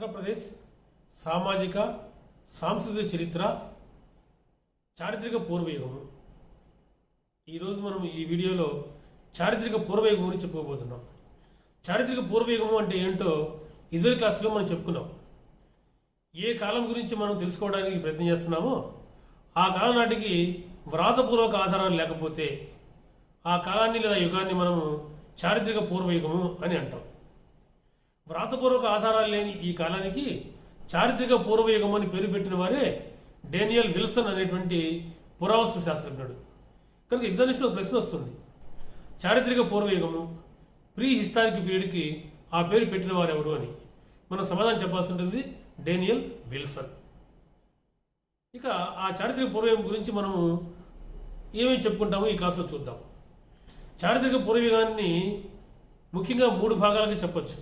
ఆంధ్రప్రదేశ్ సామాజిక సాంస్కృతిక చరిత్ర చారిత్రక పూర్వయుగము. ఈరోజు మనం ఈ వీడియోలో చారిత్రక పూర్వయుగం గురించి చెప్పుకోబోతున్నాం. చారిత్రక పూర్వయుగము అంటే ఏంటో ఇదివరి క్లాసులో మనం చెప్పుకున్నాం. ఏ కాలం గురించి మనం తెలుసుకోవడానికి ప్రయత్నం చేస్తున్నామో ఆ కాలం నాటికి వ్రాతపూర్వక ఆధారాలు లేకపోతే ఆ కాలాన్ని లేదా యుగాన్ని మనము చారిత్రక పూర్వయుగము అని అంటాం. వ్రాతపూర్వక ఆధారాలు లేని ఈ కాలానికి చారిత్రక పూర్వయుగం అని పేరు పెట్టిన వారే డేనియల్ విల్సన్ అనేటువంటి పురావస్తు శాస్త్రజ్ఞుడు. కనుక ఎగ్జామినేషన్లో ప్రశ్న వస్తుంది, చారిత్రక పూర్వయుగము ప్రీ హిస్టారిక్ పీరియడ్కి ఆ పేరు పెట్టిన వారు ఎవరు అని. మనం సమాధానం చెప్పాల్సి ఉంటుంది, డేనియల్ విల్సన్. ఇక ఆ చారిత్రక పూర్వయుగం గురించి మనము ఏమేమి చెప్పుకుంటామో ఈ క్లాసులో చూద్దాం. చారిత్రక పూర్వయుగాన్ని ముఖ్యంగా 3 భాగాలుగా చెప్పచ్చు,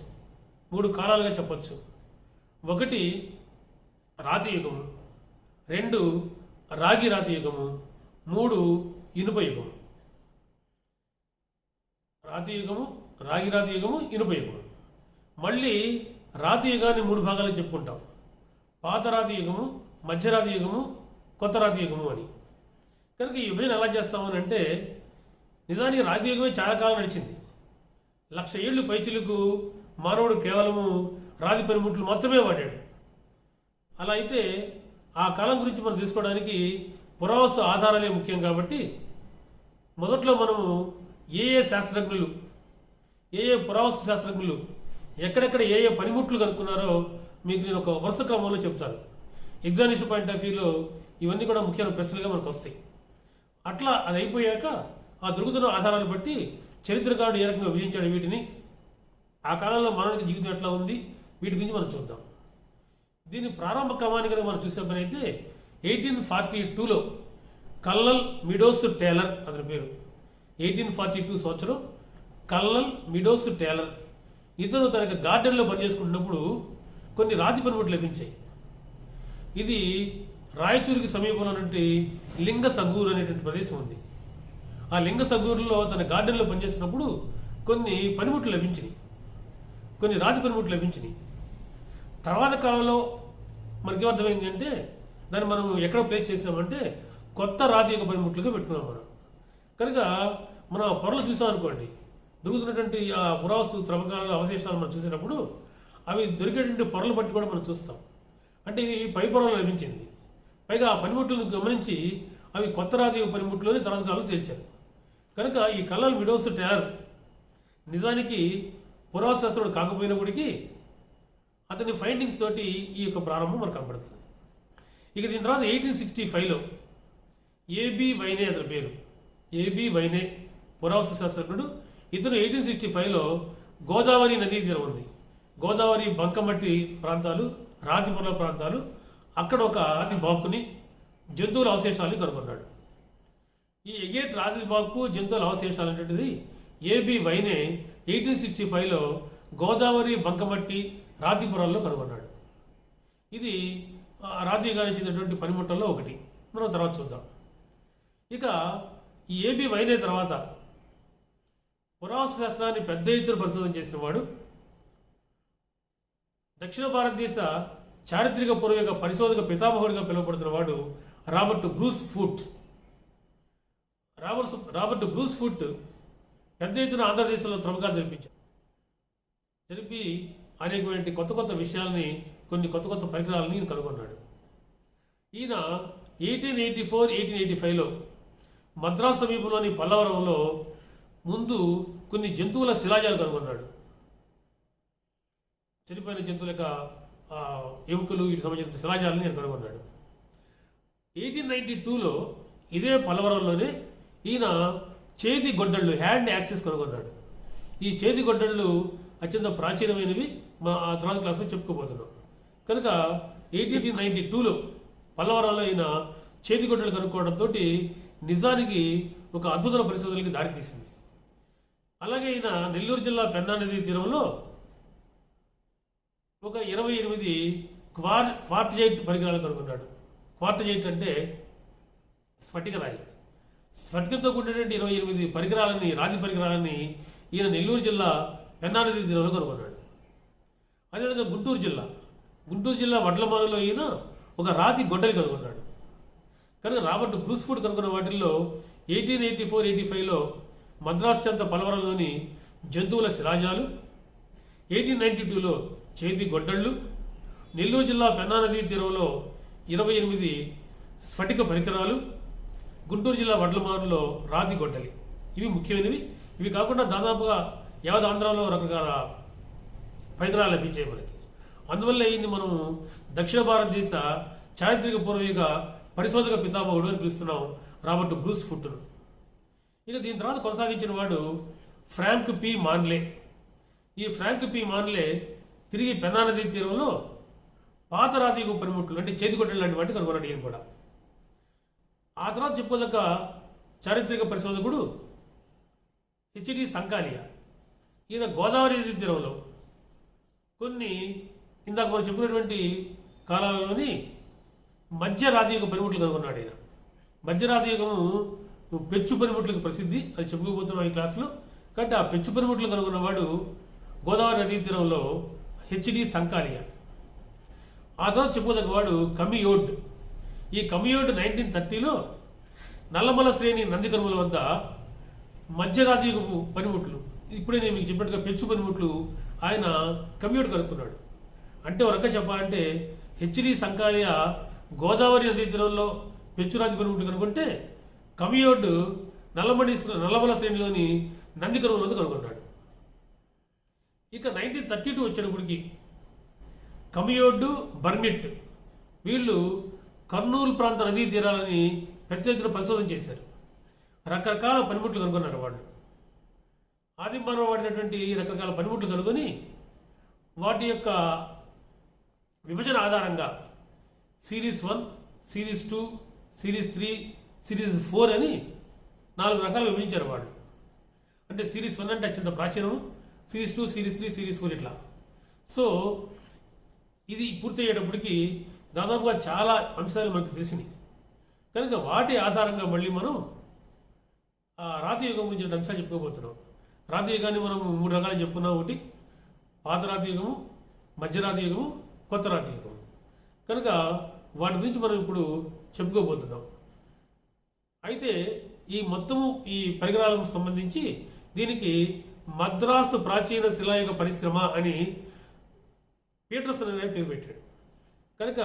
3 కాలాలుగా చెప్పచ్చు. 1 రాతి యుగము, 2 రాగి రాతి యుగము, 3 ఇనుప యుగము. రాతి యుగము, రాగి రాతి యుగము, ఇనుప యుగము. మళ్ళీ రాతి యుగాన్ని 3 భాగాలుగా చెప్పుకుంటాం, పాత రాతి యుగము, మధ్యరాతి యుగము, కొత్త రాతి యుగము అని. కనుక ఈ విభజన ఎలా చేస్తామని అంటే, నిజానికి రాతి యుగమే చాలా కాలం నడిచింది. 1,00,000 ఏళ్ళు పైచిలకు మానవుడు కేవలము రాతి పనిముట్లు మాత్రమే వాడాడు. అలా అయితే ఆ కాలం గురించి మనం తెలుసుకోవడానికి పురావస్తు ఆధారాలే ముఖ్యం. కాబట్టి మొదట్లో మనము ఏ శాస్త్రజ్ఞులు, ఏ పురావస్తు శాస్త్రజ్ఞులు ఎక్కడెక్కడ ఏ పనిముట్లు కనుక్కున్నారో మీకు నేను ఒక వరుస క్రమంలో చెప్తాను. ఎగ్జామినేషన్ పాయింట్ ఆఫ్ వ్యూలో ఇవన్నీ కూడా ముఖ్యమైన ప్రశ్నలుగా మనకు వస్తాయి. అట్లా అది అయిపోయాక ఆ దొరుకుతున్న ఆధారాలు బట్టి చరిత్రకారుడు ఏ రకంగా విభజించాడు వీటిని, ఆ కాలంలో మానవునికి జీవితం ఎట్లా ఉంది, వీటి గురించి మనం చూద్దాం. దీని ప్రారంభ క్రమాన్ని కనుక మనం చూసే పని అయితే 1842లో కల్లల్ మిడోస్ టేలర్ అతని పేరు. 1842 సంవత్సరం కల్లల్ మిడోస్ టేలర్ ఇతను తన గార్డెన్లో పనిచేసుకుంటున్నప్పుడు కొన్ని రాతి పనిముట్లు లభించాయి. ఇది రాయచూరికి సమీపంలో నుండి లింగ సగూర్ అనేటువంటి ప్రదేశం ఉంది. ఆ లింగ సగూరులో తన గార్డెన్లో పనిచేస్తున్నప్పుడు కొన్ని పనిముట్లు లభించినాయి, కొన్ని రాతి పనిముట్లు లభించినాయి. తర్వాత కాలంలో మనకి ఏమర్థమైంది అంటే, దాన్ని మనం ఎక్కడ ప్లేస్ చేసామంటే కొత్త రాతి యొక్క పనిముట్లుగా పెట్టుకున్నాం మనం. కనుక మనం ఆ పొరలు చూసాం అనుకోండి, దొరుకుతున్నటువంటి ఆ పురావస్తు త్రవ్వకాల అవశేషాలు మనం చూసేటప్పుడు అవి దొరికేటువంటి పొరలు బట్టి కూడా మనం చూస్తాం. అంటే ఇది పై పొరలు లభించింది. పైగా ఆ పనిముట్లను గమనించి అవి కొత్త రాతి పనిముట్లోని తర్వాత కాలంలో తేల్చారు. కనుక ఈ కల్లల్ మిడోస్ టేలర్ నిజానికి పురావస్తు కాకపోయినప్పటికీ అతని ఫైండింగ్స్ తోటి ఈ యొక్క ప్రారంభం మనకు కనబడుతుంది. ఇక దీని తర్వాత 1865లో ఏబి వైనే అతని పేరు, ఏబి వైనే పురావస్తు శాస్త్రజ్ఞుడు. ఇతను 1865లో గోదావరి నదీ తీరం ఉంది, గోదావరి బంకమట్టి ప్రాంతాలు, రాతి పొరల ప్రాంతాలు, అక్కడ ఒక రాతి బాకుని జంతువుల అవశేషాలని కనుగొన్నాడు. ఈ ఎగేట్ రాతి బాకు జంతువుల అవశేషాలు అనేటువంటిది ఏబి వైనే 1865లో గోదావరి బంకమట్టి రాతి పొరల్లో కనుగొన్నాడు. ఇది రాతి యుగానికి చెందినటువంటి పనిముట్లలో ఒకటి. మనం తర్వాత చూద్దాం. ఇక ఈ ఏబి వైనే తర్వాత పురావస్తు శాస్త్రాన్ని పెద్ద ఎత్తున పరిశోధన చేసిన వాడు, దక్షిణ భారతదేశ చారిత్రక పూర్వయుగ పరిశోధక పితామహుడిగా పిలువబడుతున్న వాడు Robert Bruce Foote. Robert Bruce Foote పెద్ద ఎత్తున ఆంధ్రదేశంలో త్రవ్వకాలు జరిపి అనేకమైన కొత్త కొత్త విషయాలని, కొన్ని కొత్త కొత్త పరికరాలని కనుగొన్నాడు. ఈయన 1884-1885లో మద్రాసు సమీపంలోని పల్లవరంలో ముందు కొన్ని జంతువుల శిలాజాలు కనుగొన్నాడు. చనిపోయిన జంతువుల యొక్క ఎముకలు, వీటికి సంబంధించిన శిలాజాలని నేను కనుగొన్నాడు. 1892లో ఇదే పల్లవరంలోనే ఈయన చేతి గొడ్డళ్ళు, హ్యాండ్ యాక్సెస్ కనుగొన్నాడు. ఈ చేతి గొడ్డళ్ళు అత్యంత ప్రాచీనమైనవి, ఆ తర్వాత క్లాస్లో చెప్పుకోబోతున్నాం. కనుక 1892లో పల్లవరంలో ఈయన చేతి గొడ్డలు కనుక్కోవడంతో నిజానికి ఒక అద్భుతమైన పరిశోధనకి దారితీసింది. అలాగే ఈయన నెల్లూరు జిల్లా పెన్నా నదీ తీరంలో ఒక 28 క్వార్టజైట్ పరికరాలు కనుగొన్నాడు. క్వార్టజైట్ అంటే స్ఫటిక రాయి. స్ఫటికంతో కూడినటువంటి 28 పరికరాలని, రాతి పరికరాలని ఈయన నెల్లూరు జిల్లా పెన్నా నదీ తీరంలో కనుగొన్నాడు. అదేవిధంగా గుంటూరు జిల్లా గుంటూరు జిల్లా వడ్లమానులో ఈయన ఒక రాతి గొడ్డలి కనుగొన్నాడు. కనుక రాబర్ట్ బ్రూస్ఫుడ్ కనుగొన్న వాటిల్లో 1884-85లో మద్రాసు చెంత పలవరంలోని జంతువుల శిలాజాలు, 1892లో చేతి గొడ్డళ్ళు, నెల్లూరు జిల్లా పెన్నా నదీ తీరంలో 28 స్ఫటిక పరికరాలు, గుంటూరు జిల్లా వడ్లమానులో రాతి గొడ్డలి, ఇవి ముఖ్యమైనవి. ఇవి కాకుండా దాదాపుగా యావత్ ఆంధ్రాలో రకరకాల పరికరాలు లభించాయి మనకి. అందువల్ల ఈయన్ని మనం దక్షిణ భారతదేశ చారిత్రక పూర్వయుగ పరిశోధక పితామహుడు అని పిలుస్తున్నాం రాబర్ట్ బ్రూస్ఫుడ్ను. ఇక దీని తర్వాత కొనసాగించిన వాడు ఫ్రాంక్ పి మాన్లే. ఈ ఫ్రాంక్ పి మాన్లే తిరిగి పెన్నా నదీ తీరంలో పాత రాతియుగ పనిముట్లు అంటే చేతిగొడ్డలు లాంటి వాటిని కనుగొన్నాడు ఈయన కూడా. ఆ తర్వాత చెప్పుకోదగ్గ చారిత్రక పరిశోధకుడు హెచ్డి సంకాలియా. ఈయన గోదావరి నదీ తీరంలో కొన్ని ఇందాక మనం చెప్పినటువంటి కాలాలలోని మధ్య రాతియుగ పనిముట్లు కనుగొన్నాడు ఈయన. మధ్య రాతియుగము పెచ్చు పనిముట్లకు ప్రసిద్ధి, అది చెప్పుకోబోతున్నాం ఈ క్లాసులో. కాబట్టి ఆ పెచ్చు పనిముట్లు కనుగొన్నవాడు గోదావరి నదీ తీరంలో హెచ్డి సంకాలియా. ఆ తర్వాత చెప్పుకోదగ్గ వాడు కమియోడ్. ఈ కమియోడ్ 1930లో నల్లమల శ్రేణి నందికర్మల వద్ద మధ్యరాతియుగపు పనిముట్లు, ఇప్పుడే నేను మీకు చెప్పినట్టుగా పెచ్చు పనిముట్లు ఆయన కమియోడ్ కనుక్కున్నాడు. అంటే ఒక రకంగా చెప్పాలంటే హెచ్డి సంకాలియా గోదావరి నదీ తీరంలో పెచ్చురాతి పనిముట్లు కనుక్కుంటే కమియోడ్ నల్లమల శ్రేణిలోని నందికర్మల వద్ద కనుగొన్నాడు. ఇక 1932 వచ్చేటప్పటికి కమియోడ్, బర్మిట్ వీళ్ళు కర్నూలు ప్రాంత నదీ తీరాలని పెద్ద ఎత్తున పరిశోధన చేశారు. రకరకాల పనిముట్లు కనుగొన్నారు వాళ్ళు. ఆదిమానవ వాడినటువంటి రకరకాల పనిముట్లు కనుగొని వాటి యొక్క విభజన ఆధారంగా సిరీస్ 1, సిరీస్ 2, సిరీస్ 3, సిరీస్ 4 అని 4 రకాలు విభజించారు వాళ్ళు. అంటే సిరీస్ 1 అంటే అత్యంత ప్రాచీనం, సిరీస్ 2, సిరీస్ 3, సిరీస్ 4 ఇట్లా. సో ఇది పూర్తయ్యేటప్పటికి దాదాపుగా చాలా అంశాలు మనకు తెలిసినాయి. కనుక వాటి ఆధారంగా మళ్ళీ మనం ఆ రాతియుగం గురించి అంశాలు చెప్పుకోబోతున్నాం. రాతియుగాన్ని మనం 3 రకాలు చెప్పుకున్నాం. ఒకటి పాత రాతియుగము, మధ్య రాతియుగము, కొత్త రాతియుగము. కనుక వాటి గురించి మనం ఇప్పుడు చెప్పుకోబోతున్నాం. అయితే ఈ మొత్తము ఈ పరికరాలకు సంబంధించి దీనికి మద్రాసు ప్రాచీన శిలాయుగ పరిశ్రమ అని పీటర్సన్ అనే పేరు పెట్టాడు. కనుక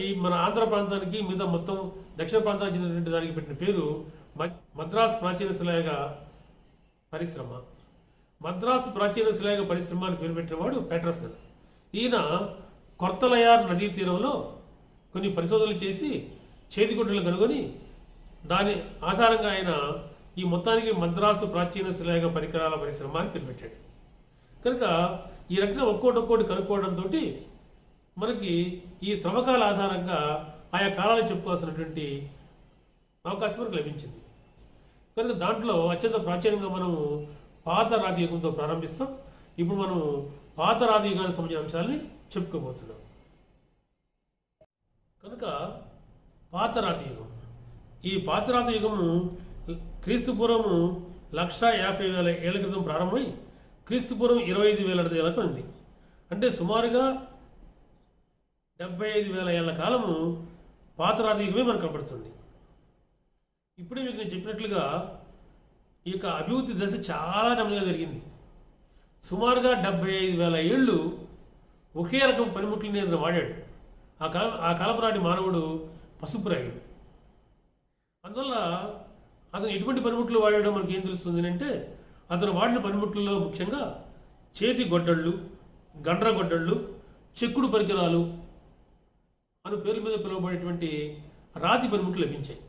ఈ మన ఆంధ్ర ప్రాంతానికి మిగతా మొత్తం దక్షిణ ప్రాంతానికి చెందినటువంటి దానికి పెట్టిన పేరు మద్రాసు ప్రాచీన శిలాయుగ పరిశ్రమ. మద్రాసు ప్రాచీన శిలాయుగ పరిశ్రమ అని పేరు పెట్టినవాడు పీటర్సన్. ఈయన కొర్తలయార్ నదీ తీరంలో కొన్ని పరిశోధనలు చేసి చేతిగుడ్డలు కనుగొని దాని ఆధారంగా ఆయన ఈ మొత్తానికి మద్రాసు ప్రాచీన శిలాయుగ పరికరాల పరిశ్రమ అని పేరు పెట్టాడు. కనుక ఈ రకంగా ఒక్కోటి కనుక్కోవడంతో మనకి ఈ త్రవ్వకాల ఆధారంగా ఆయా కాలాలు చెప్పుకోవాల్సినటువంటి అవకాశం మనకు లభించింది. కనుక దాంట్లో అత్యంత ప్రాచీనంగా మనము పాత రాతియుగంతో ప్రారంభిస్తాం. ఇప్పుడు మనం పాత రాతియుగానికి సంబంధించిన అంశాలని చెప్పుకోబోతున్నాం. కనుక పాత రాతియుగం, ఈ పాత రాతియుగము క్రీస్తుపూర్వము 150,000 ఏళ్ల క్రితం ప్రారంభమై క్రీస్తుపూర్వం 25,000 ఏళ్ళకు ఉంది. అంటే సుమారుగా 75,000 ఏళ్ల కాలము పాత రాతియుగమే మనకు కనపడుతుంది. ఇప్పుడే మీకు నేను చెప్పినట్లుగా ఈ యొక్క అభివృద్ధి దశ చాలా నెమ్మదిగా జరిగింది. సుమారుగా 75,000 ఏళ్ళు ఒకే రకం పనిముట్లని అతను వాడాడు. ఆ కాలపు నాటి మానవుడు పసుపు రాయుడు. అందువల్ల అతను ఎటువంటి పనిముట్లు వాడాడో మనకి ఏం తెలుస్తుంది అంటే అతను వాడిన పనిముట్లలో ముఖ్యంగా చేతి గొడ్డళ్ళు, గండ్ర గొడ్డళ్ళు, చెక్కుడు పరికరాలు అను పేర్ల మీద పిలువబడేటువంటి రాతి పనిముట్లు లభించాయి.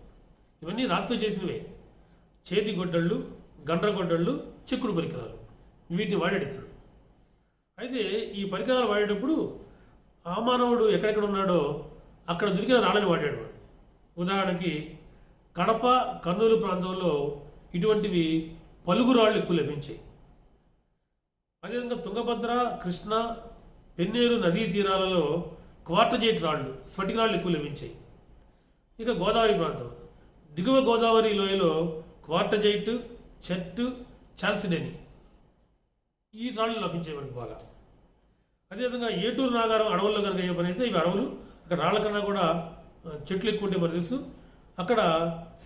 ఇవన్నీ రాతితో చేసినవే. చేతి గొడ్డళ్ళు, గండ్ర గొడ్డళ్ళు, చెక్కుడు పరికరాలు వీటిని వాడాడు ఇతడు. అయితే ఈ పరికరాలు వాడేటప్పుడు ఆ మానవుడు ఎక్కడెక్కడ ఉన్నాడో అక్కడ దొరికిన రాళ్ళని వాడాడు. ఉదాహరణకి కడప, కర్నూలు ప్రాంతంలో ఇటువంటివి పలుగు రాళ్ళు ఎక్కువ లభించాయి. అదేవిధంగా తుంగభద్ర, కృష్ణ, పెన్నేరు నదీ తీరాలలో క్వార్టజైట్ రాళ్ళు, స్ఫటిక రాళ్ళు ఎక్కువ లభించాయి. ఇక గోదావరి ప్రాంతం, దిగువ గోదావరి లోయలో క్వార్టజైట్, చెట్టు, చాల్సిడెని ఈ రాళ్ళు లభించాయి మనకు బాగా. అదేవిధంగా ఏటూరు నాగారం అడవుల్లో కనుక అయ్యే పని అయితే ఇవి అడవులు, అక్కడ రాళ్ళ కన్నా కూడా చెట్లు ఎక్కువ ఉంటే మనకు తెలుసు. అక్కడ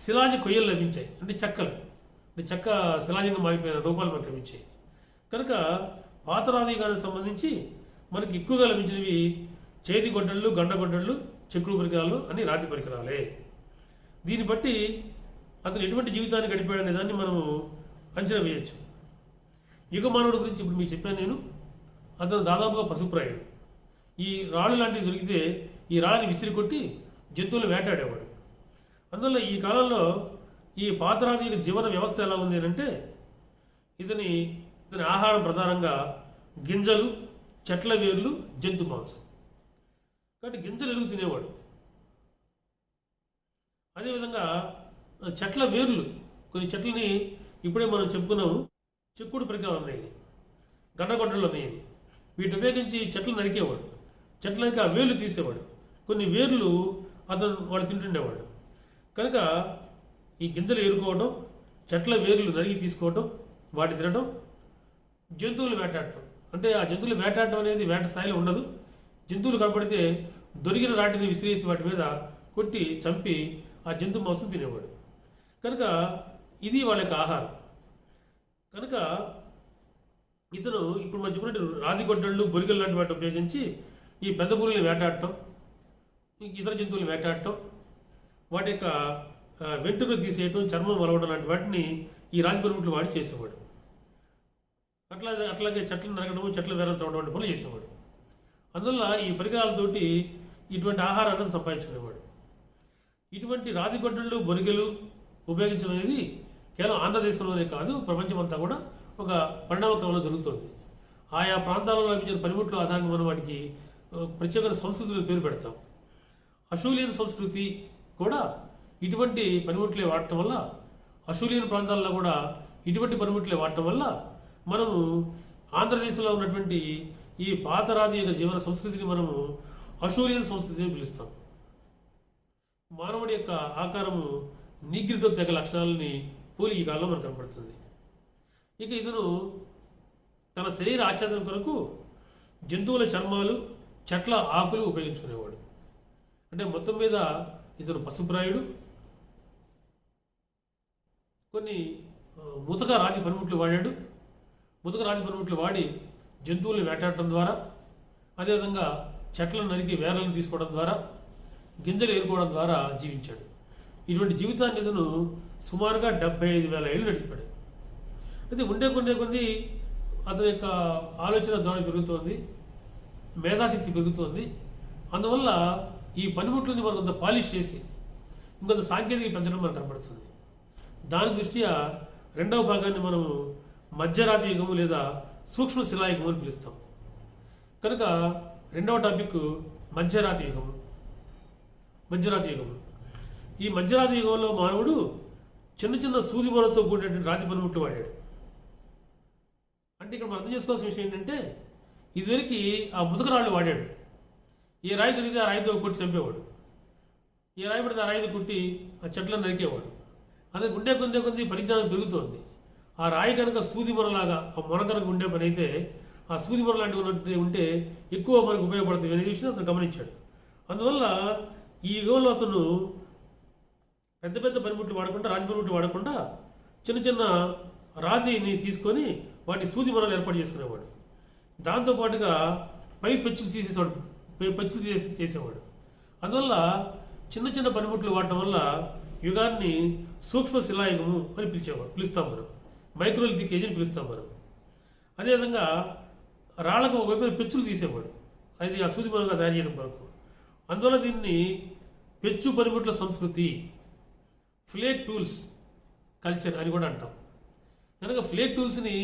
శిలాజ కొయ్యలు లభించాయి, అంటే చెక్కలు, అంటే చెక్క శిలాజంగా మారిపోయిన రూపాలు మనకు లభించాయి. కనుక పాతరాతి యుగానికి సంబంధించి మనకి ఎక్కువగా లభించినవి చేతి గొడ్డళ్ళు, గండ గొడ్డళ్ళు, చెక్కుడు పరికరాలు అని రాతి పరికరాలే. దీన్ని బట్టి అతను ఎటువంటి జీవితాన్ని గడిపాడనే దాన్ని మనము అంచనా వేయచ్చు. యుగమానవుడి గురించి ఇప్పుడు మీకు చెప్పాను నేను. అతను దాదాపుగా పశుప్రాయుడు. ఈ రాళ్ళు లాంటివి దొరికితే ఈ రాళ్ళని విసిరి కొట్టి జంతువులు వేటాడేవాడు. అందువల్ల ఈ కాలంలో ఈ పాతరాతి యొక్క జీవన వ్యవస్థ ఎలా ఉంది అంటే ఇతని ఆహారం ప్రధానంగా గింజలు, చెట్ల వేర్లు, జంతు మాంసం. కాబట్టి గింజలు ఎలుగు తినేవాడు. అదేవిధంగా చెట్ల వేర్లు, కొన్ని చెట్లని ఇప్పుడే మనం చెప్పుకున్నాము, చెక్కుడు పరికరాలు ఉన్నాయి, గండగొడ్డలు ఉన్నాయి. వీటి ఉపయోగించి చెట్లు నరికేవాడు. చెట్లు నరికి ఆ వేర్లు తీసేవాడు. కొన్ని వేర్లు వాడు తింటుండేవాడు. కనుక ఈ గింజలు ఏరుకోవడం, చెట్ల వేర్లు నరికి తీసుకోవడం, వాటి తినడం, జంతువులు వేటాడటం. అంటే ఆ జంతువులు వేటాడటం అనేది వేట స్థాయిలో ఉండదు. జంతువులు కనపడితే దొరికిన రాటిని విసిరేసి వాటి మీద కొట్టి చంపి ఆ జంతు మాంసం తినేవాడు. కనుక ఇది వాళ్ళ యొక్క ఆహారం. కనుక ఇతను ఇప్పుడు మనం చెప్పినట్టు రాతి గొడ్డళ్ళు, బొరిగలు లాంటి వాటిని ఉపయోగించి ఈ పెద్ద పులుల్ని వేటాడటం, ఇతర జంతువులు వేటాడటం, వాటి యొక్క వెంట్రుకలు తీసేయటం, చర్మం వలవడం లాంటి వాటిని ఈ రాతి పనిముట్లు వాడి చేసేవాడు. అట్లాగే చెట్లను నరకడము, చెట్ల వేరం తవ్వడం వంటి పనులు చేసేవాడు. అందువల్ల ఈ పరికరాలతోటి ఇటువంటి ఆహారాన్ని సంపాదించుకునేవాడు. ఇటువంటి రాతి గొడ్డళ్ళు, బొరిగలు ఉపయోగించడం అనేది కేవలం ఆంధ్రదేశంలోనే కాదు, ప్రపంచమంతా కూడా ఒక పరిణామ క్రమంలో జరుగుతుంది. ఆయా ప్రాంతాలలో లభించిన పనిముట్లు ఆధారంగా మనం వాటికి ప్రత్యేక సంస్కృతులకు పేరు పెడతాం. అశూలియన్ సంస్కృతి కూడా ఇటువంటి పనిముట్లే వాడటం వల్ల, అశూలియన్ ప్రాంతాల్లో కూడా ఇటువంటి పనిముట్లే వాడటం వల్ల మనము ఆంధ్రదేశంలో ఉన్నటువంటి ఈ పాతరాతి యొక్క జీవన సంస్కృతిని మనము అశూలియన్ సంస్కృతి అని పిలుస్తాం. మానవుడి యొక్క ఆకారము నీగ్రిటో తెగ లక్షణాలని పోలి ఈ కాలంలో మనకు కనపడుతుంది. ఇక ఇతను తన శరీర ఆచ్ఛాదన కొరకు జంతువుల చర్మాలు, చెట్ల ఆకులు ఉపయోగించుకునేవాడు. అంటే మొత్తం మీద ఇతను పశుప్రాయుడు. కొన్ని ముతక రాతి పనిముట్లు వాడాడు. ముతక రాతి పనిముట్లు వాడి జంతువుల్ని వేటాడటం ద్వారా, అదేవిధంగా చెట్లను నరికి వేర్లను తీసుకోవడం ద్వారా, గింజలు ఏరుకోవడం ద్వారా జీవించాడు. ఇటువంటి జీవితాన్ని ఇతను సుమారుగా 75,000 ఏళ్ళు నడిచిపాడు. అయితే ఉండే కొన్ని అతని యొక్క ఆలోచన ధోరణి పెరుగుతోంది, మేధాశక్తి పెరుగుతోంది. అందువల్ల ఈ పనిముట్లని మనం కొంత పాలిష్ చేసి ఇంకొంత సాంకేతిక పెంచడం మనకు కనపడుతుంది. దాని దృష్ట్యా రెండవ భాగాన్ని మనము మధ్యరాతి యుగము లేదా సూక్ష్మ శిలాయుగము అని పిలుస్తాం. కనుక రెండవ టాపిక్ మధ్యరాతి యుగము. ఈ మధ్యరాతి యుగంలో మానవుడు చిన్న చిన్న సూది మొరతో కూడినటువంటి రాతి పనిముట్లు వాడాడు. అంటే ఇక్కడ మనం అర్థం చేసుకోవాల్సిన విషయం ఏంటంటే, ఇదివరకు ఆ ముతకరాళ్ళు వాడాడు. ఏ రాయి దొరికితే ఆ రాయితో కొట్టి చంపేవాడు. ఏ రాయి పడితే ఆ రాయితో కొట్టి ఆ చెట్లను నరికేవాడు. అదే కొందే పరిజ్ఞానం పెరుగుతోంది. ఆ రాయి కనుక సూది మొరలాగా, ఆ మొర కనుక ఉండే పని అయితే, ఆ సూది మొర లాంటివి ఉంటే ఎక్కువ మనకు ఉపయోగపడుతుంది అనే విషయం అతను గమనించాడు. అందువల్ల ఈ యుగంలో అతను పెద్ద పెద్ద పనిముట్లు వాడకుండా, రాతి పనిముట్లు వాడకుండా చిన్న చిన్న రాతిని తీసుకొని వాటి సూది మొరలు ఏర్పాటు చేసుకునేవాడు. దాంతోపాటుగా పై పెచ్చులు చేసేవాడు. అందువల్ల చిన్న చిన్న పనిముట్లు వాడటం వల్ల యుగాన్ని సూక్ష్మ శిలాయుగము అని పిలుస్తాం మనం. మైక్రోలిథిక్ ఏజ్ అని పిలుస్తాం మనం. అదేవిధంగా రాళ్లకు ఒకవైపు పెచ్చులు తీసేవాడు, అది ఆ సూది మొరగా తయారు చేయడం వరకు. అందువల్ల దీన్ని పెచ్చు పనిముట్ల సంస్కృతి, ఫ్లేక్ టూల్స్ కల్చర్ అని కూడా అంటాం. కనుక ఫ్లేక్ టూల్స్ని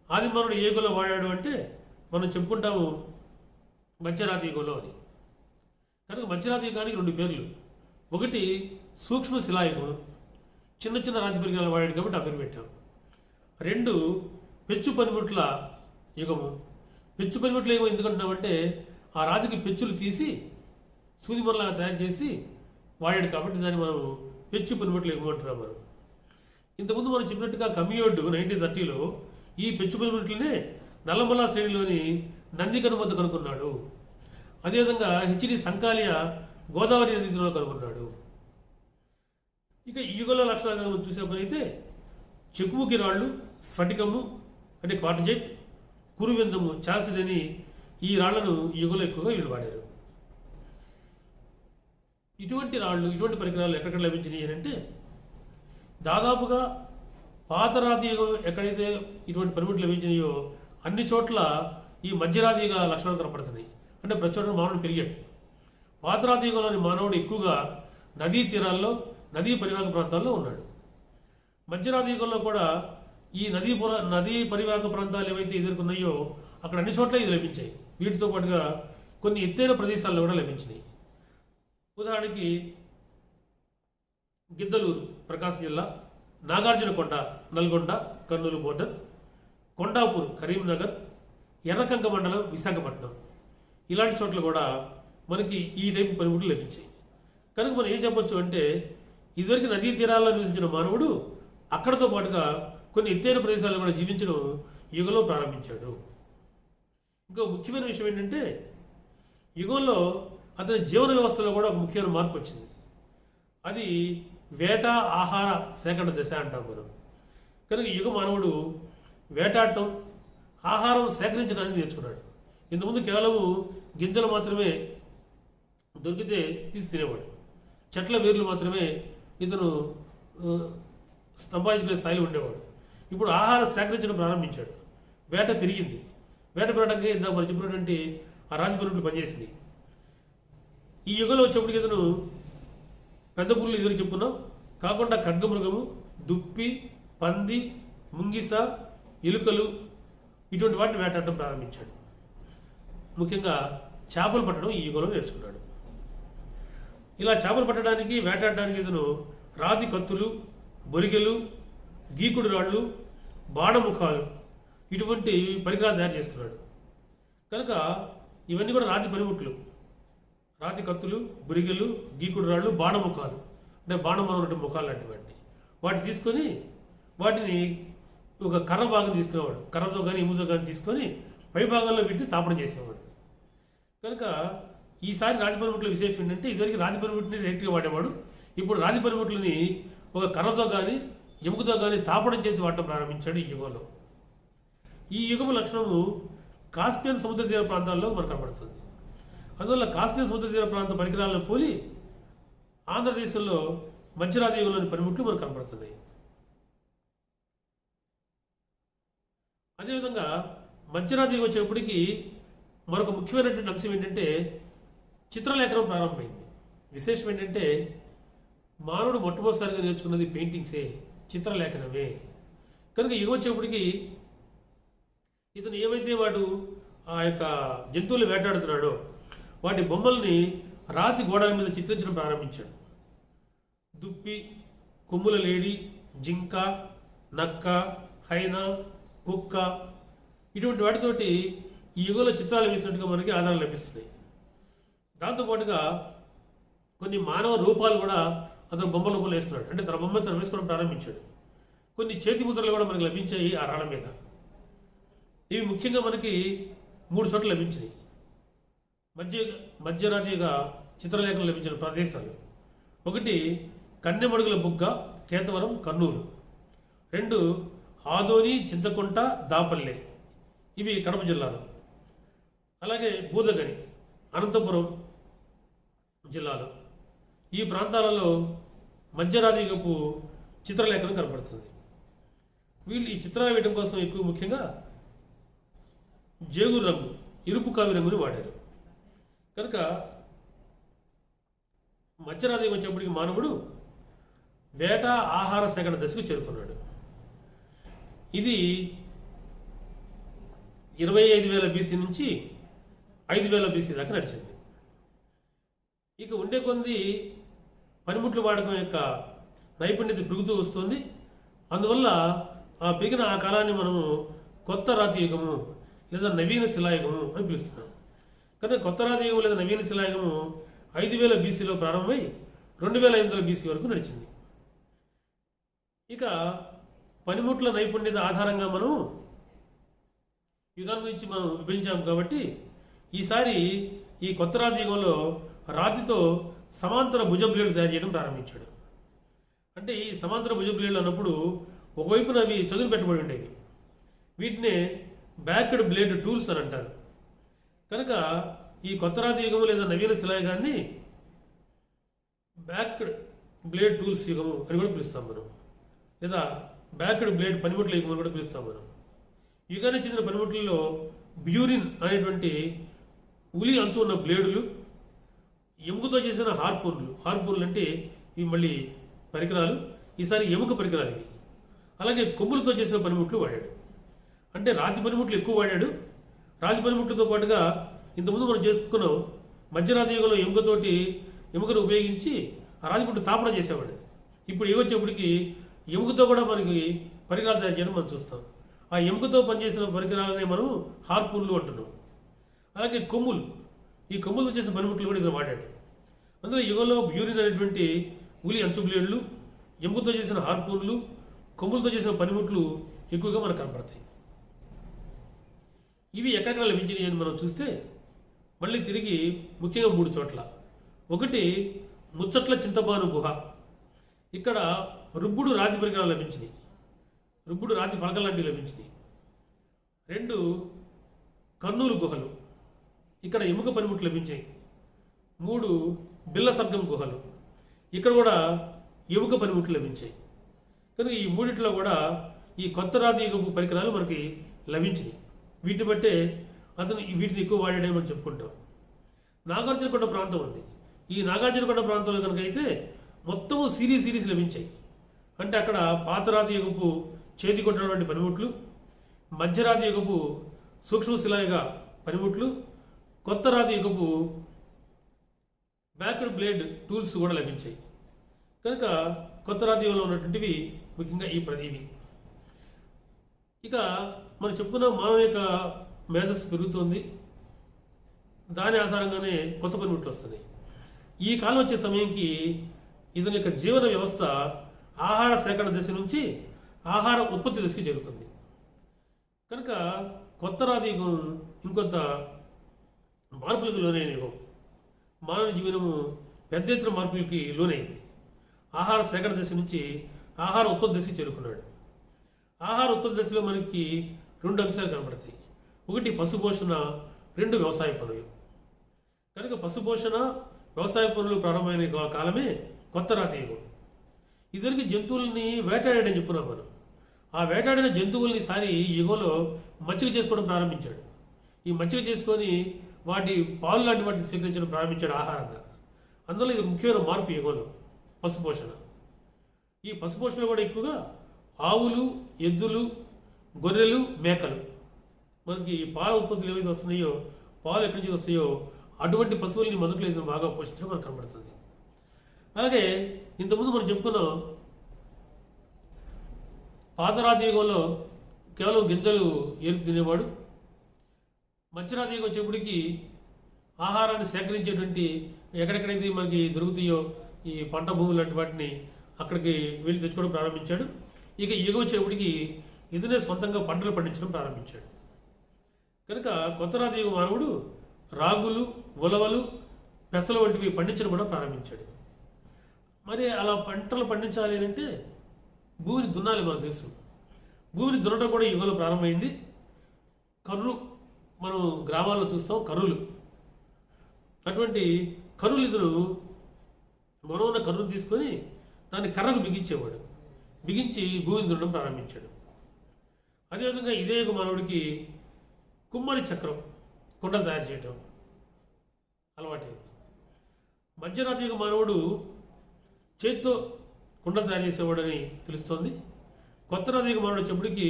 ఆదిమానవుడు ఏ యుగంలో వాడాడు అంటే మనం చెప్పుకుంటాము మధ్యరాతి యుగంలో అని. కనుక మధ్యరాతి యుగానికి 2 పేర్లు. ఒకటి సూక్ష్మ శిలాయుగం, చిన్న చిన్న రాతి పరికరాలు వాడాడు కాబట్టి ఆ పేరు పెట్టాం. 2 పెచ్చు పనిముట్ల యుగము. పెచ్చు పనిముట్ల యుగం ఎందుకంటున్నామంటే ఆ రాతికి పెచ్చులు తీసి సూది మొరలాగా తయారు చేసి వాడాడు కాబట్టి దాన్ని మనం పెచ్చు పనిముట్లు ఇవ్వమంటున్నాం మనం. ఇంతకుముందు మనం చెప్పినట్టుగా కమియోడ్ 1930లో ఈ పెచ్చు పనిముట్లనే నల్లమల్ల శ్రేణిలోని నందికను వద్ద కనుగొన్నాడు. అదేవిధంగా హెచ్డి సంకాలియ గోదావరి నది తీరంలో కనుగొన్నాడు. ఇక ఈ యుగంలో లక్షణాలుగా మనం చూసేప్పుడైతే చెకుముకి రాళ్ళు, స్ఫటికము అంటే క్వార్టజైట్, కురువిందము, చాసిడ్ అని ఈ రాళ్లను ఈ యుగంలో ఎక్కువగా వీళ్ళు వాడారు. ఇటువంటి రాళ్ళు, ఇటువంటి పరికరాలు ఎక్కడెక్కడ లభించినాయి అంటే దాదాపుగా పాతరాతి యుగం ఎక్కడైతే ఇటువంటి పనిముట్లు లభించినాయో అన్ని చోట్ల ఈ మధ్యరాతి యుగ లక్షణాలు కనపడుతున్నాయి. అంటే ప్రతి చోట మానవుడు పెరిగాడు. పాతరాతి యుగంలోని మానవుడు ఎక్కువగా నదీ తీరాల్లో, నదీ పరివాహక ప్రాంతాల్లో ఉన్నాడు. మధ్యరాతి యుగంలో కూడా ఈ నదీ పరివాహక ప్రాంతాలు ఏవైతే ఎదుర్కొన్నాయో అక్కడ అన్ని చోట్ల ఇది లభించాయి. వీటితో పాటుగా కొన్ని ఎత్తైన ప్రదేశాల్లో కూడా లభించినాయి. ఉదాహరణకి గిద్దలూరు ప్రకాశం జిల్లా, నాగార్జునకొండ నల్గొండ కర్నూలు బోర్డర్, కొండాపూర్ కరీంనగర్, ఎర్రకంక మండలం విశాఖపట్నం ఇలాంటి చోట్ల కూడా మనకి ఈ టైపు పనిముట్లు లభించాయి. కనుక మనం ఏం చెప్పొచ్చు అంటే ఇదివరకు నదీ తీరాల్లో నివసించిన మానవుడు అక్కడతో పాటుగా కొన్ని ఎత్తైన ప్రదేశాల్లో కూడా జీవించడం యుగంలో ప్రారంభించాడు. ఇంకో ముఖ్యమైన విషయం ఏంటంటే యుగంలో అతని జీవన వ్యవస్థలో కూడా ఒక ముఖ్యమైన మార్పు వచ్చింది. అది వేట ఆహార సేకరణ దశ అంటాం మనం. కనుక యుగ మానవుడు వేటాడటం, ఆహారం సేకరించడానికి నేర్చుకున్నాడు. ఇంతకుముందు కేవలము గింజలు మాత్రమే దొరికితే తీసి తినేవాడు. చెట్ల వేర్లు మాత్రమే ఇతను సంపాదించుకునే స్థాయిలో ఉండేవాడు. ఇప్పుడు ఆహారం సేకరించడం ప్రారంభించాడు. వేట పెరిగింది. వేట పెరగడానికి ఇందాక మనం చెప్పినటువంటి ఆ రాజు పనులు పనిచేసింది. ఈ యుగంలో వచ్చేప్పటికి ఇతను పెద్ద పుల్లు ఇదివరకు చెప్పుకున్నాం కాకుండా ఖడ్గమృగము, దుప్పి, పంది, ముంగిస, ఎలుకలు ఇటువంటి వాటిని వేటాడటం ప్రారంభించాడు. ముఖ్యంగా చేపలు పట్టడం ఈ యుగంలో నేర్చుకున్నాడు. ఇలా చేపలు పట్టడానికి, వేటాడడానికి ఇతను రాతి కత్తులు, బొరిగెలు, గీకుడు రాళ్ళు, బాణముఖాలు ఇటువంటి పరికరాలు తయారు చేస్తున్నాడు. కనుక ఇవన్నీ కూడా రాతి పనిముట్లు. రాతి కత్తులు, బొరిగెలు, గీకుడు రాళ్ళు, బాణముఖాలు అంటే బాణం ఉన్నటువంటి ముఖాలు లాంటి వాటిని తీసుకొని వాటిని ఒక కర్ర భాగం తీసుకునేవాడు. కర్రతో కానీ ఇముతో కానీ తీసుకొని పై భాగంలో పెట్టి తాపడం చేసేవాడు. కనుక ఈసారి రాతి పనిముట్ల విశేషం ఏంటంటే ఇదివరకు రాతి పనిముట్లని డైరెక్ట్గా వాడేవాడు. ఇప్పుడు రాతి పనిముట్లని ఒక కర్రతో కానీ ఎముకతో కానీ తాపడం చేసి వాడటం ప్రారంభించాడు ఈ యుగంలో. ఈ యుగము లక్షణము కాస్పియన్ సముద్ర తీర ప్రాంతాల్లో మనకు కనబడుతుంది. అందువల్ల కాస్పియన్ సముద్ర తీర ప్రాంత పరికరాలను పోలి ఆంధ్రదేశంలో మధ్యరాతి యుగంలోని పనిముట్లు మనకు కనబడుతున్నాయి. అదేవిధంగా మధ్యరాతి యుగం వచ్చేప్పటికీ మరొక ముఖ్యమైనటువంటి అంశం ఏంటంటే చిత్రలేఖనం ప్రారంభమైంది. విశేషం ఏంటంటే మానవుడు మొట్టమొదటిసారిగా నేర్చుకున్నది పెయింటింగ్సే, చిత్రలేఖనమే. కనుక యుగం వచ్చేప్పటికి ఇతను ఏమైతే వాడు ఆ యొక్క జంతువులు వేటాడుతున్నాడో వాటి బొమ్మల్ని రాతి గోడల మీద చిత్రించడం ప్రారంభించాడు. దుప్పి, కొమ్ముల లేడి, జింక, నక్క, హైనా, కుక్క ఇటువంటి వాటితోటి ఈ యుగంలో చిత్రాలు వేసినట్టుగా మనకి ఆధారాలు లభిస్తున్నాయి. దాంతోపాటుగా కొన్ని మానవ రూపాలు కూడా అతను బొమ్మ రూపంలో వేస్తున్నాడు. అంటే తన బొమ్మ తను వేసుకోవడం ప్రారంభించాడు. కొన్ని చేతి ముద్రలు కూడా మనకు లభించాయి ఆ రాళ్ళ మీద. ఇవి ముఖ్యంగా మనకి 3 చోట్ల లభించినాయి. మధ్యరాతిగా చిత్రలేఖలు లభించిన ప్రదేశాలు. 1 కన్నెమడుగుల బుగ్గ, కేతవరం, కర్నూలు. 2 ఆదోని, చింతకుంట, దాపల్లె ఇవి కడప జిల్లాలో. అలాగే బూదగని అనంతపురం జిల్లాలో. ఈ ప్రాంతాలలో మధ్యరాతియుగపు చిత్రలేఖనం కనపడుతుంది. వీళ్ళు ఈ చిత్రాలు వేయడం కోసం ఎక్కువ ముఖ్యంగా జేగురు రంగు, ఇరుపు కావి రంగుని వాడారు. కనుక మధ్యరాతియుగం వచ్చేప్పటికి మానవుడు వేట ఆహార సేకరణ దశకు చేరుకున్నాడు. ఇది 25,000 BC నుంచి 5,000 BC దాకా నడిచింది. ఇక ఉండే కొద్ది పనిముట్లు వాడకం యొక్క నైపుణ్యత పెరుగుతూ వస్తుంది. అందువల్ల ఆ పెరిగిన ఆ కాలాన్ని మనము కొత్త రాతి యుగము లేదా నవీన శిలాయుగము అని పిలుస్తున్నాం. కానీ కొత్త రాతి యుగం లేదా నవీన శిలాయుగము 5,000 BCలో ప్రారంభమై 2,500 BC వరకు నడిచింది. ఇక పనిముట్ల నైపుణ్యత ఆధారంగా మనం యుగాల గురించి మనం విభజించాము కాబట్టి ఈసారి ఈ కొత్త రాతి యుగంలో రాతితో సమాంతర భుజ బ్లేడ్లు తయారు చేయడం ప్రారంభించాడు. అంటే ఈ సమాంతర భుజ బ్లేడ్లు అన్నప్పుడు ఒకవైపున అవి చదును పెట్టబడి ఉండేవి. వీటినే బ్యాక్డ్ బ్లేడ్ టూల్స్ అని అంటారు. కనుక ఈ కొత్త రాతి యుగము లేదా నవీన శిలాయుగాన్ని బ్యాక్డ్ బ్లేడ్ టూల్స్ యుగము అని కూడా పిలుస్తాం మనం, లేదా బ్యాక్డ్ బ్లేడ్ పనిముట్ల యుగం అని కూడా పిలుస్తాం మనం. యుగానికి చెందిన పనిముట్లలో బ్యూరిన్ అనేటువంటి ఉలి అంచు ఉన్న బ్లేడులు, ఎముకతో చేసిన హార్పూన్లు అంటే ఇవి మళ్ళీ పరికరాలు, ఈసారి ఎముక పరికరాలు ఇవి. అలాగే కొమ్ములతో చేసిన పనిముట్లు వాడాడు. అంటే రాతి పనిముట్లు ఎక్కువ వాడాడు. రాతి పనిముట్లతో పాటుగా ఇంతకుముందు మనం చేసుకున్నాం మధ్యరాతి యుగంలో ఎముకను ఉపయోగించి ఆ రాతిముట్లు తాపన చేసేవాడు. ఇప్పుడు వచ్చేప్పటికి ఎముకతో కూడా మనకి పరికరాలు తయారు చేయడం మనం చూస్తాం. ఆ ఎముకతో పనిచేసిన పరికరాలనే మనం హార్పూన్లు అంటున్నాం. అలాగే ఈ కొమ్ములతో చేసిన పనిముట్లు కూడా ఇతను వాడాడు. అందులో యుగంలో బ్యూరిన్ అనేటువంటి ఉలి అంచు బ్లేడ్లు, ఎముకతో చేసిన హార్పూన్లు, కొమ్ములతో చేసిన పనిముట్లు ఎక్కువగా మనకు కనపడతాయి. ఇవి ఎక్కడెక్కడ లభించినాయి అని మనం చూస్తే మళ్ళీ తిరిగి ముఖ్యంగా 3 చోట్ల. ఒకటి ముచ్చట్ల చింతబాను గుహ, ఇక్కడ రుబ్బుడు రాతి పరికరాలు లభించినాయి, రుబ్బుడు రాతి పలకలు లాంటివి లభించినాయి. 2 కర్నూలు గుహలు, ఇక్కడ ఎముక పనిముట్లు లభించాయి. 3 బిల్ల సర్గం గుహలు, ఇక్కడ కూడా ఎముక పనిముట్లు లభించాయి. కనుక ఈ 3 కూడా ఈ కొత్త రాతి యుగపు పరికరాలు మనకి లభించినాయి. వీటిని బట్టే అతను వీటిని ఎక్కువ వాడాడేమని చెప్పుకుంటాం. నాగార్జునకొండ ప్రాంతం ఉంది. ఈ నాగార్జునకొండ ప్రాంతంలో కనుక అయితే మొత్తము సిరీస్ లభించాయి. అంటే అక్కడ పాతరాతి యుగపు చేతి కొట్టినటువంటి పనిముట్లు, మధ్యరాతి యుగపు సూక్ష్మశిలాయుగ పనిముట్లు, కొత్త రాతి యుగపు బ్యాక్డ్ బ్లేడ్ టూల్స్ కూడా లభించాయి. కనుక కొత్త రాతి యుగంలో ఉన్నటువంటివి ముఖ్యంగా ఇవి. ఇక మనం చెప్పుకున్న మానవ యొక్క మేధస్సు పెరుగుతుంది, దాని ఆధారంగానే కొత్త పనిముట్లు వస్తున్నాయి. ఈ కాలం వచ్చే సమయంకి ఇతని యొక్క జీవన వ్యవస్థ ఆహార సేకరణ దశ నుంచి ఆహార ఉత్పత్తి దశకి చేరుతుంది. కనుక కొత్త రాతి యుగం ఇంకొంత మార్పులకు లోనైన యుగం. మానవ జీవనము పెద్ద ఎత్తున మార్పులకి లోనైంది. ఆహార సేకరణ దశ నుంచి ఆహార ఉత్పత్తి దశకి చేరుకున్నాడు. ఆహార ఉత్పత్తి దశలో మనకి 2 అంశాలు కనపడతాయి. ఒకటి పశుపోషణ, 2 వ్యవసాయ పనులు. కనుక పశుపోషణ, వ్యవసాయ పనులు ప్రారంభమైన కాలమే కొత్త రాతి యుగం. ఇదివరకు జంతువుల్ని వేటాడాడని చెప్పున్నాం మనం. ఆ వేటాడిన జంతువుల్ని సారి ఈ యుగంలో మచ్చిక చేసుకోవడం ప్రారంభించాడు. ఈ మచ్చిక చేసుకొని వాటి పాలు లాంటి వాటిని స్వీకరించడం ప్రారంభించాడు ఆహారంగా. అందులో ఇది ముఖ్యమైన మార్పు యుగంలో పశుపోషణ. ఈ పశుపోషణ కూడా ఎక్కువగా ఆవులు, ఎద్దులు, గొర్రెలు, మేకలు, మనకి పాల ఉత్పత్తులు ఏవైతే వస్తున్నాయో, పాలు ఎక్కడి నుంచి వస్తాయో అటువంటి పశువుల్ని మొదట్లో ఇది బాగా పోషించడం మనకు కనబడుతుంది. అలాగే ఇంతకుముందు మనం చెప్పుకున్నాం పాతరాతి యుగంలో కేవలం గింజలు ఏరుకు తినేవాడు. మధ్యరాతి యుగం వచ్చేప్పటికి ఆహారాన్ని సేకరించేటువంటి ఎక్కడెక్కడైతే మనకి దొరుకుతాయో ఈ పంట భూములు లాంటి వాటిని అక్కడికి వెళ్ళి తెచ్చుకోవడం ప్రారంభించాడు. ఇక యుగం వచ్చేప్పటికి ఇతనే సొంతంగా పంటలు పండించడం ప్రారంభించాడు. కనుక కొత్త రాతి యుగ మానవుడు రాగులు, ఉలవలు, పెసలు వంటివి పండించడం కూడా ప్రారంభించాడు. మరి అలా పంటలు పండించాలి అంటే భూమిని దున్నాలి. మనకు తెలుసు, భూమిని దున్నడం కూడా యుగంలో ప్రారంభమైంది. కర్రు, మనం గ్రామాల్లో చూస్తాం కర్రులు. అటువంటి కర్రులు ఇతను మనం ఉన్న కర్రును తీసుకొని దాన్ని కర్రకు బిగించేవాడు. బిగించి భూమిని దున్నడం ప్రారంభించాడు. అదేవిధంగా ఇదే యుగ మానవుడికి కుమ్మరి చక్రం, కుండలు తయారు చేయటం అలవాటైంది. మధ్యరాతి యుగ మానవుడు చేతితో కుండలు తయారు చేసేవాడని తెలుస్తోంది. కొత్త రాతి యుగ మానవుడు వచ్చేప్పటికి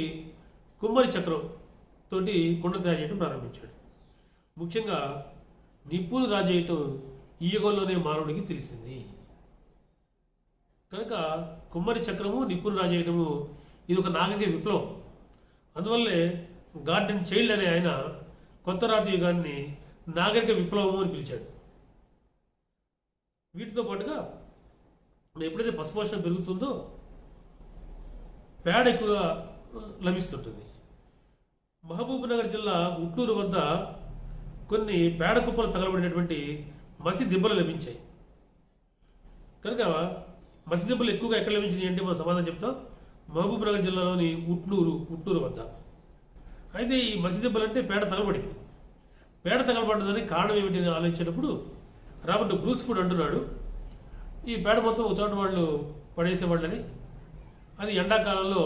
కుమ్మరి చక్రం తోటి కుండలు తయారు చేయడం ప్రారంభించాడు. ముఖ్యంగా నిప్పులు రాజేయటం ఈ యుగంలోనే మానవుడికి తెలిసింది. కనుక కుమ్మరి చక్రము, నిప్పులు రాజేయటము ఇది ఒక నాగరిక విప్లవం. అందువల్లే గార్డెన్ చైల్డ్ అనే ఆయన కొత్త రాతి యుగాన్ని నాగరిక విప్లవము అని పిలిచాడు. వీటితో పాటుగా ఎప్పుడైతే పశుపోషణ పెరుగుతుందో, పేడ ఎక్కువగా లభిస్తుంటుంది. మహబూబ్నగర్ జిల్లా ఉట్నూరు వద్ద కొన్ని పేడ కుప్పలు తగలబడినటువంటి మసి దిబ్బలు లభించాయి. కనుక మసి దిబ్బలు ఎక్కువగా ఎక్కడ లభించినాయి అంటే మనం సమాధానం చెప్తాం, మహబూబ్నగర్ జిల్లాలోని ఉట్నూరు వద్ద. అయితే ఈ మసి దిబ్బలు అంటే పేడ తగలబడింది. పేడ తగలబడ్డదానికి కారణం ఏమిటి అని ఆలోచించేటప్పుడు రాబర్ట్ బ్రూస్ఫుడ్ అంటున్నాడు, ఈ పేడ మొత్తం ఒక చోట వాళ్ళు పడేసేవాళ్ళని, అది ఎండాకాలంలో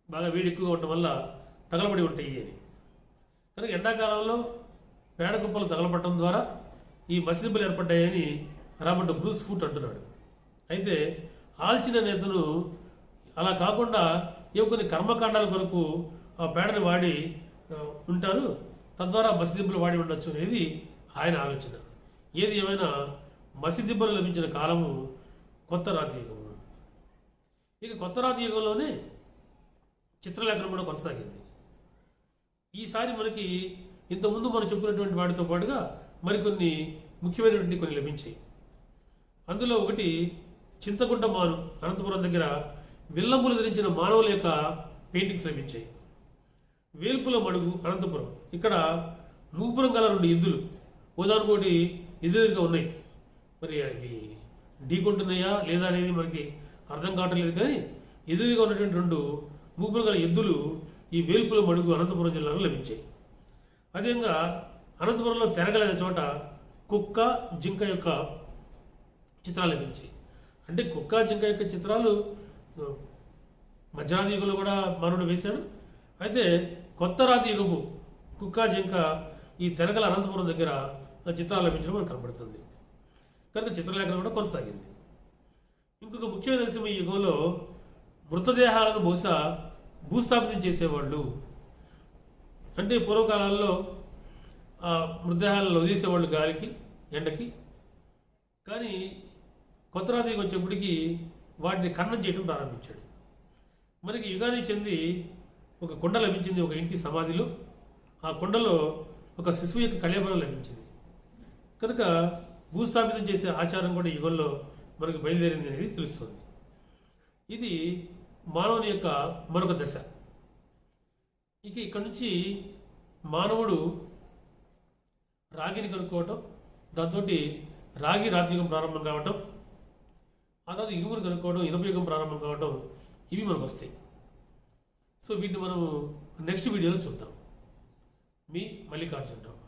బాగా వేడి ఎక్కువగా ఉండటం వల్ల తగలబడి ఉంటాయి అని. కనుక ఎండాకాలంలో పేడ కుప్పలు తగలబడటం ద్వారా ఈ మసిదిబ్బలు ఏర్పడ్డాయని రాబర్ట్ బ్రూస్ఫుడ్ అంటున్నాడు. అయితే ఆల్చిన నేతను అలా కాకుండా కొన్ని కర్మకాండాల కొరకు ఆ పేడని వాడి ఉంటారు, తద్వారా మసిదిబ్బలు వాడి ఉండొచ్చు అనేది ఆయన ఆలోచన. ఏది ఏమైనా మసిదిబ్బలు లభించిన కాలము కొత్త రాతి యుగము. ఇక కొత్త రాతి యుగంలోనే చిత్రలేఖనం కూడా కొనసాగింది. ఈసారి మనకి ఇంతకుముందు మనం చెప్పుకున్నటువంటి వాటితో పాటుగా మరికొన్ని ముఖ్యమైనటువంటి కొన్ని లభించాయి. అందులో ఒకటి చింతకుంట మాను, అనంతపురం దగ్గర విల్లంబులు ధరించిన మానవుల యొక్క పెయింటింగ్స్ లభించాయి. వేల్పుల మడుగు, అనంతపురం, ఇక్కడ మూపురం గల 2 ఎద్దులు ఉదాహరణకోటి ఎదురుగా ఉన్నాయి. మరి అవి ఢీకొంటున్నాయా లేదా అనేది మనకి అర్థం కావట్లేదు, కానీ ఎదురుగా ఉన్నటువంటి 2 మూపురం గల ఎద్దులు ఈ వేల్పుల మడుగు అనంతపురం జిల్లాలో లభించాయి. అదేవిధంగా అనంతపురంలో తెరగలైన చోట కుక్క జింక యొక్క చిత్రాలు లభించాయి. అంటే కుక్క జింక యొక్క చిత్రాలు మధ్యరాతి యుగంలో కూడా మానవుడు వేశాడు. అయితే కొత్త రాతి యుగము కుక్క జింక ఈ తెరగల అనంతపురం దగ్గర చిత్రాలు లభించడం మనకు కనబడుతుంది. కనుక చిత్రలేఖనం కూడా కొనసాగింది. ఇంకొక ముఖ్యమైన విషయం, ఈ యుగంలో మృతదేహాలను బహుశా భూస్థాపితం చేసేవాళ్ళు. అంటే పూర్వకాలాల్లో మృతదేహాలను వదిలేసేవాళ్ళు గాలికి, ఎండకి. కానీ కొత్త రాతి యుగం వచ్చేప్పటికి వాటిని ఖననం చేయడం ప్రారంభించాడు. మనకి యుగానికి చెంది ఒక కొండ లభించింది ఒక ఇంటి సమాధిలో. ఆ కొండలో ఒక శిశువు యొక్క కళేబరం లభించింది. కనుక భూస్థాపితం చేసే ఆచారం కూడా యుగంలో మనకు బయలుదేరింది అనేది తెలుస్తుంది. ఇది మానవుని యొక్క మరొక దశ. ఇక ఇక్కడ నుంచి మానవుడు రాగిని కనుక్కోవటం, దాంతో రాగి రాతియుగం ప్రారంభం కావటం, ఆ తర్వాత ఇనుమును కనుక్కోవడం, ఇనుపయుగం ప్రారంభం కావటం, ఇవి మనకు వస్తాయి. సో వీటిని మనం నెక్స్ట్ వీడియోలో చూద్దాం. మీ మల్లికార్జునరావు.